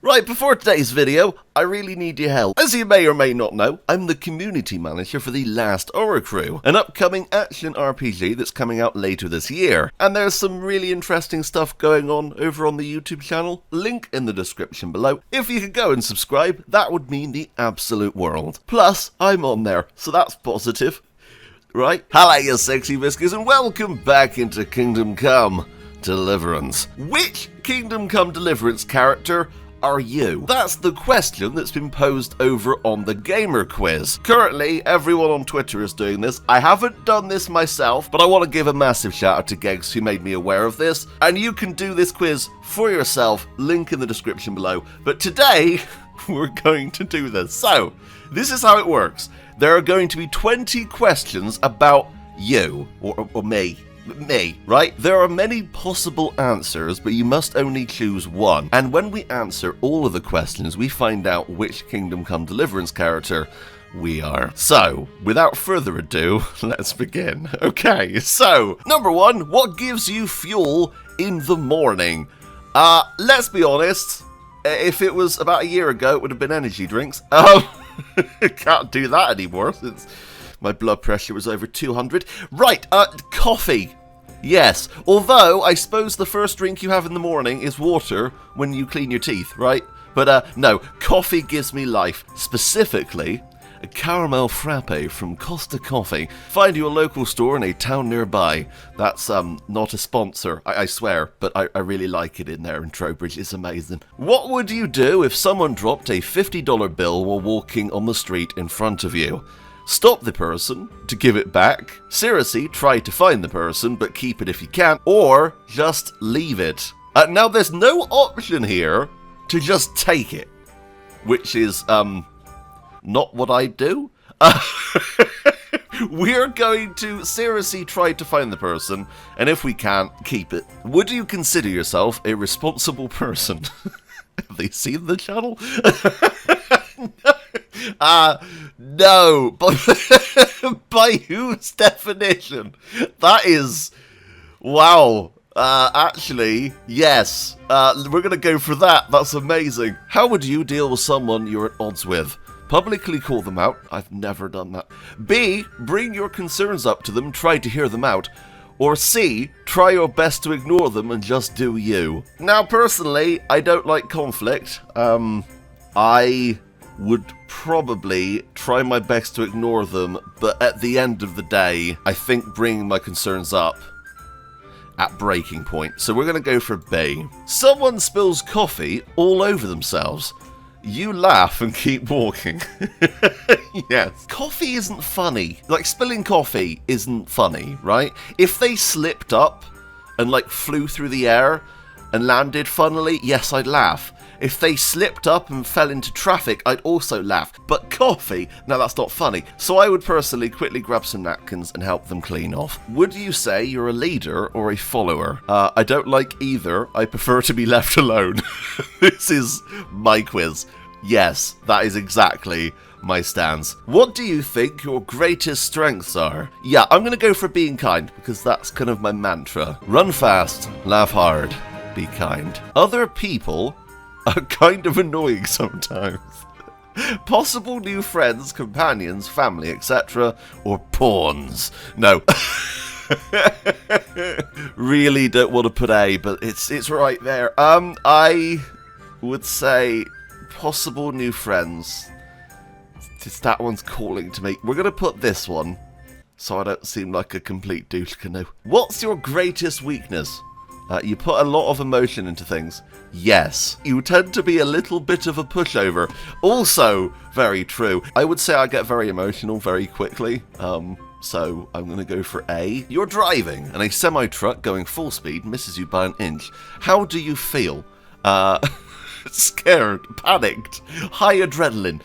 Right, before today's video, I really need your help. As you may or may not know, I'm the community manager for The Last Hour Crew, an upcoming action RPG that's coming out later this year. And there's some really interesting stuff going on over on the YouTube channel, link in the description below. If you could go and subscribe, that would mean the absolute world. Plus, I'm on there, so that's positive. Right? Hello, you sexy biscuits, and welcome back into Kingdom Come Deliverance. Which Kingdom Come Deliverance character are you? That's the question that's been posed over on the Gamer Quiz. Currently, everyone on Twitter is doing this. I haven't done this myself, but I want to give a massive shout out to Gegs who made me aware of this. And you can do this quiz for yourself, link in the description below. But today, we're going to do this. So, this is how it works. There are going to be 20 questions about you, or me, right? There are many possible answers, but you must only choose one. And when we answer all of the questions, we find out which Kingdom Come Deliverance character we are. So, without further ado, let's begin. Okay, so, number one, what gives you fuel in the morning? Let's be honest, if it was about a year ago, it would have been energy drinks. Can't do that anymore since my blood pressure was over 200. Right, coffee. Yes, although I suppose the first drink you have in the morning is water when you clean your teeth, right? But no, coffee gives me life. Specifically, a caramel frappe from Costa Coffee. Find your local store in a town nearby. That's not a sponsor, I swear, but I really like it in there in Trowbridge. It's amazing. What would you do if someone dropped a $50 bill while walking on the street in front of you? Stop the person to give it back, seriously try to find the person but keep it if you can, or just leave it. Now there's no option here to just take it, which is not what I do. We're going to seriously try to find the person, and if we can't, keep it. Would you consider yourself a responsible person? Have they seen the channel? No, but by whose definition? That is, wow, actually, yes, we're gonna go for that. That's amazing. How would you deal with someone you're at odds with? Publicly call them out. I've never done that. B, bring your concerns up to them, try to hear them out. Or C, try your best to ignore them and just do you. Now, personally, I don't like conflict. I would probably try my best to ignore them, but at the end of the day, I think bringing my concerns up at breaking point. So we're going to go for B. Someone spills coffee all over themselves. You laugh and keep walking. Yes. Coffee isn't funny. Like, spilling coffee isn't funny, right? If they slipped up and, like, flew through the air and landed funnily, yes, I'd laugh. If they slipped up and fell into traffic, I'd also laugh. But coffee, no, that's not funny. So I would personally quickly grab some napkins and help them clean off. Would you say you're a leader or a follower? I don't like either. I prefer to be left alone. This is my quiz. Yes, that is exactly my stance. What do you think your greatest strengths are? Yeah, I'm going to go for being kind, because that's kind of my mantra. Run fast, laugh hard, be kind. Other people are kind of annoying sometimes. Possible new friends, companions, family, etc. Or pawns. No. Really don't want to put A, but it's right there. I would say possible new friends. That one's calling to me. We're going to put this one, so I don't seem like a complete douche canoe. What's your greatest weakness? You put a lot of emotion into things. Yes. You tend to be a little bit of a pushover. Also, very true. I would say I get very emotional very quickly. So I'm going to go for A. You're driving, and a semi-truck going full speed misses you by an inch. How do you feel? Scared, panicked, high adrenaline,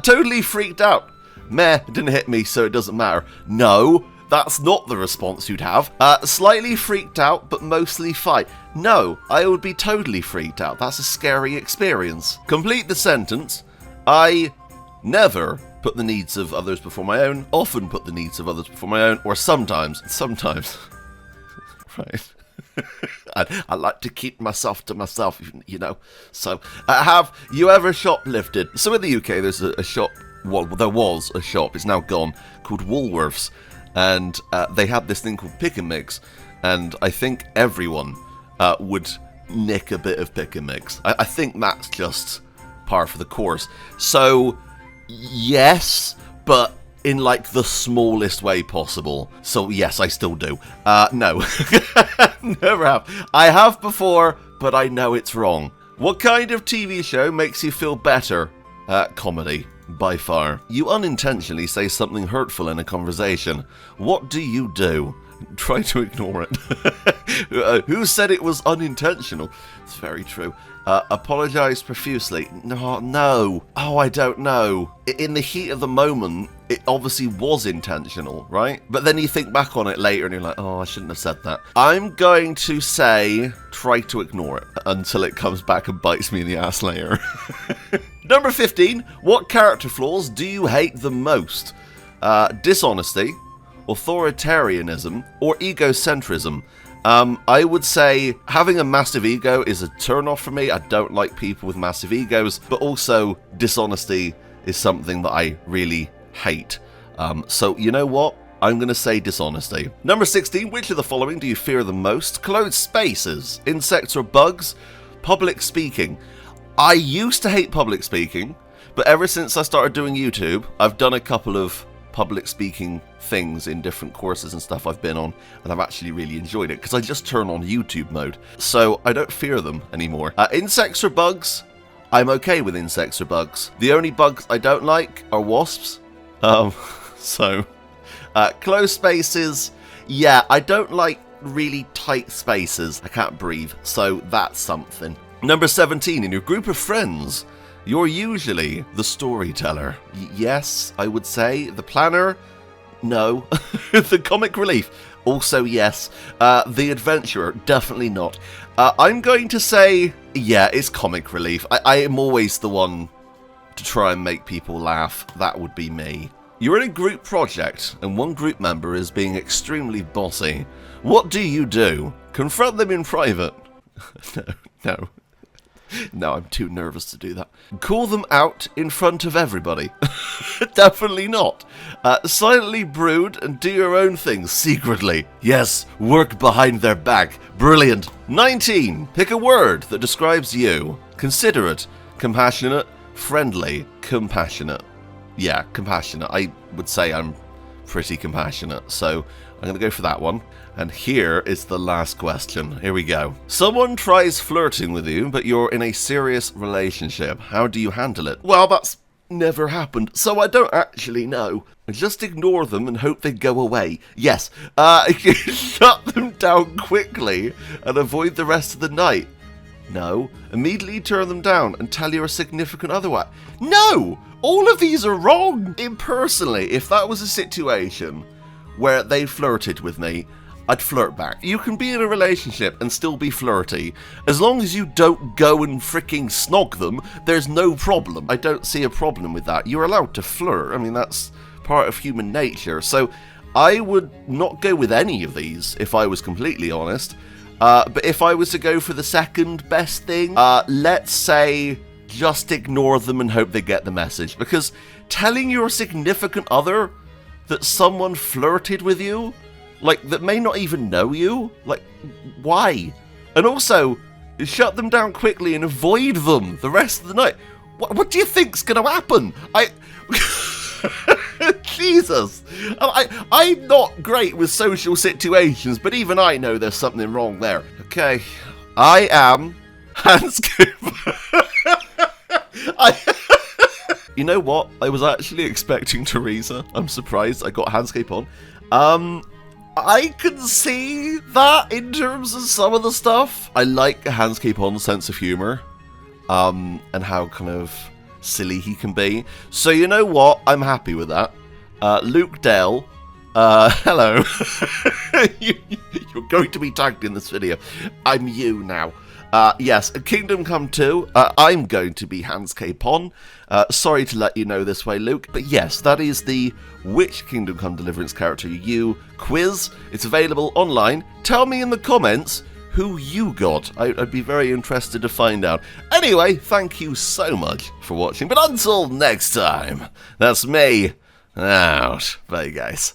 totally freaked out. Meh, it didn't hit me, so it doesn't matter. No. That's not the response you'd have. Slightly freaked out, but mostly fine. No, I would be totally freaked out. That's a scary experience. Complete the sentence. I never put the needs of others before my own, often put the needs of others before my own, or sometimes. Right. I like to keep myself to myself, you know. So, have you ever shoplifted? So in the UK, there's a shop. Well, there was a shop. It's now gone, called Warhorse, and they had this thing called Pick and Mix, and I think everyone would nick a bit of Pick and Mix. I think that's just par for the course. So, yes, but in like the smallest way possible. So yes, I still do. No, never have. I have before, but I know it's wrong. What kind of TV show makes you feel better? Comedy, by far. You unintentionally say something hurtful in a conversation. What do you do? Try to ignore it. Who said it was unintentional? It's very true. Apologize profusely. No. Oh, I don't know. In the heat of the moment, it obviously was intentional, right? But then you think back on it later and you're like, oh, I shouldn't have said that. I'm going to say, try to ignore it until it comes back and bites me in the ass later. Number 15, what character flaws do you hate the most? Dishonesty, authoritarianism, or egocentrism. I would say having a massive ego is a turn-off for me. I don't like people with massive egos, but also dishonesty is something that I really hate. So you know what? I'm going to say dishonesty. Number 16, which of the following do you fear the most? Closed spaces, insects or bugs, public speaking. I used to hate public speaking, but ever since I started doing YouTube, I've done a couple of public speaking things in different courses and stuff I've been on, and I've actually really enjoyed it because I just turn on YouTube mode, so I don't fear them anymore. Insects or bugs? I'm okay with insects or bugs. The only bugs I don't like are wasps. Closed spaces, yeah, I don't like really tight spaces. I can't breathe, so that's something. Number 17, in your group of friends, you're usually the storyteller. Yes, I would say. The planner? No. The comic relief? Also yes. The adventurer? Definitely not. I'm going to say, yeah, it's comic relief. I am always the one to try and make people laugh. That would be me. You're in a group project, and one group member is being extremely bossy. What do you do? Confront them in private? No. No, I'm too nervous to do that. Call them out in front of everybody. Definitely not. Silently brood and do your own things secretly. Yes, work behind their back. Brilliant. 19. Pick a word that describes you. Considerate, compassionate, friendly, compassionate. Yeah, compassionate. I would say I'm pretty compassionate, so I'm going to go for that one. And here is the last question. Here we go. Someone tries flirting with you, but you're in a serious relationship. How do you handle it? Well, that's never happened, so I don't actually know. Just ignore them and hope they go away. Yes, shut them down quickly and avoid the rest of the night. No, immediately turn them down and tell your significant other what. No! All of these are wrong! Impersonally, if that was a situation where they flirted with me, I'd flirt back. You can be in a relationship and still be flirty. As long as you don't go and freaking snog them, there's no problem. I don't see a problem with that. You're allowed to flirt. I mean, that's part of human nature. So I would not go with any of these, if I was completely honest. But if I was to go for the second best thing, let's say just ignore them and hope they get the message. Because telling your significant other that someone flirted with you, like, that may not even know you? Like, why? And also, shut them down quickly and avoid them the rest of the night. What do you think's gonna happen? Jesus. I'm not great with social situations, but even I know there's something wrong there. Okay. I am Handscape. You know what? I was actually expecting Teresa. I'm surprised I got Handscape on. I can see that in terms of some of the stuff. I like a Handscape on sense of humour, and how kind of silly he can be. So you know what? I'm happy with that. Luke Dell, hello. You're going to be tagged in this video. I'm you now. Yes, Kingdom Come 2, I'm going to be Handscape on. Sorry to let you know this way, Luke, but yes, that is the Which Kingdom Come Deliverance character you quiz. It's available online. Tell me in the comments who you got. I'd be very interested to find out. Anyway, thank you so much for watching, but until next time, that's me out. Bye, guys.